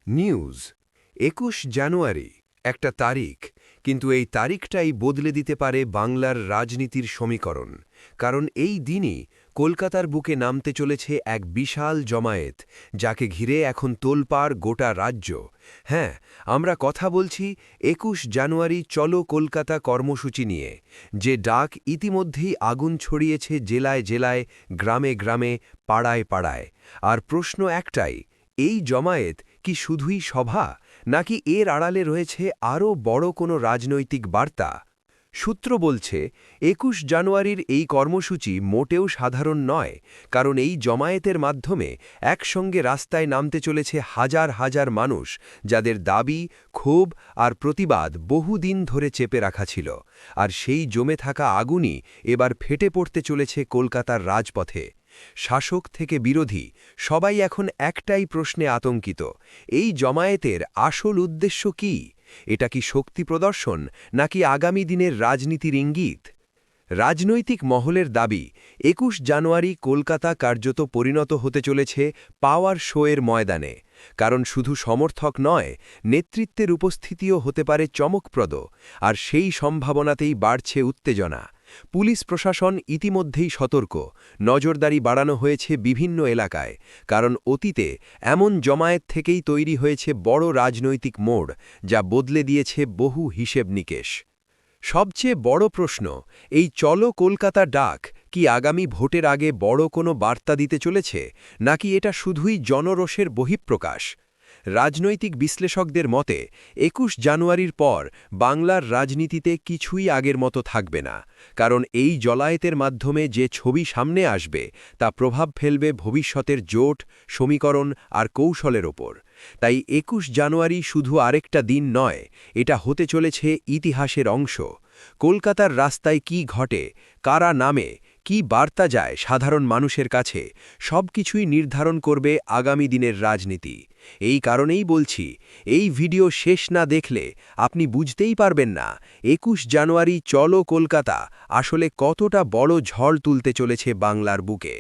News ২১ জানুয়ারি একটা তারিখ, কিন্তু এই তারিখটাই বদলে দিতে পারে বাংলার রাজনীতির সমীকরণ। কারণ এই দিনই কলকাতার বুকে নামতে চলেছে এক বিশাল জমায়েত, যাকে ঘিরে এখন তোলপাড় গোটা রাজ্য। হ্যাঁ, আমরা কথা বলছি ২১ জানুয়ারি চলো কলকাতা কর্মসূচি নিয়ে, যে ডাক ইতিমধ্যেই আগুন ছড়িয়েছে জেলায় জেলায়, গ্রামে গ্রামে, পাড়ায় পাড়ায়। আর প্রশ্ন একটাই, এই জমায়েত কি শুধুই সভা, নাকি এর আড়ালে রয়েছে আরও বড় কোনো রাজনৈতিক বার্তা? সূত্র বলছে ২১ জানুয়ারির এই কর্মসূচি মোটেও সাধারণ নয়, কারণ এই জমায়েতের মাধ্যমে একসঙ্গে রাস্তায় নামতে চলেছে হাজার হাজার মানুষ, যাদের দাবি, ক্ষোভ আর প্রতিবাদ বহুদিন ধরে চেপে রাখা ছিল। আর সেই জমে থাকা আগুনই এবার ফেটে পড়তে চলেছে কলকাতার রাজপথে। শাসক থেকে বিরোধী সবাই এখন একটাই প্রশ্নে আতঙ্কিত, এই জমায়েতের আসল উদ্দেশ্য কি? এটা কি শক্তি প্রদর্শন, নাকি আগামী দিনের রাজনীতির ইঙ্গিত? রাজনৈতিক মহলের দাবি ২১ জানুয়ারি কলকাতা কার্যত পরিণত হতে চলেছে পাওয়ার শোয়ের ময়দানে। কারণ শুধু সমর্থক নয়, নেতৃত্বের উপস্থিতিও হতে পারে চমকপ্রদ, আর সেই সম্ভাবনাতেই বাড়ছে উত্তেজনা। পুলিশ প্রশাসন ইতিমধ্যেই সতর্ক, নজরদারি বাড়ানো হয়েছে বিভিন্ন এলাকায়, কারণ অতীতে এমন জমায়েত থেকেই তৈরি হয়েছে বড় রাজনৈতিক মোড়, যা বদলে দিয়েছে বহু হিসেব নিকেশ। সবচেয়ে বড় প্রশ্ন, এই চলো কলকাতা ডাক কি আগামী ভোটের আগে বড় কোনো বার্তা দিতে চলেছে, নাকি এটা শুধুই জনরোষের বহিঃপ্রকাশ? রাজনৈতিক বিশ্লেষকদের মতে ২১ জানুয়ারির পর বাংলার রাজনীতিতে কিছুই আগের মতো থাকবে না, কারণ এই জলায়েতের মাধ্যমে যে ছবি সামনে আসবে তা প্রভাব ফেলবে ভবিষ্যতের জোট, সমীকরণ আর কৌশলের ওপর। তাই ২১ জানুয়ারি শুধু আরেকটা দিন নয়, এটা হতে চলেছে ইতিহাসের অংশ। কলকাতার রাস্তায় কি ঘটে, কারা নামে, কি বার্তা যায় সাধারণ মানুষের কাছে, সবকিছুই নির্ধারণ করবে আগামী দিনের রাজনীতি। এই কারণেই বলছি, এই ভিডিও শেষ না দেখলে আপনি বুঝতেই পারবেন না ২১ জানুয়ারি চলো কলকাতা আসলে কতটা বড় ঝড় তুলতে চলেছে বাংলার বুকে।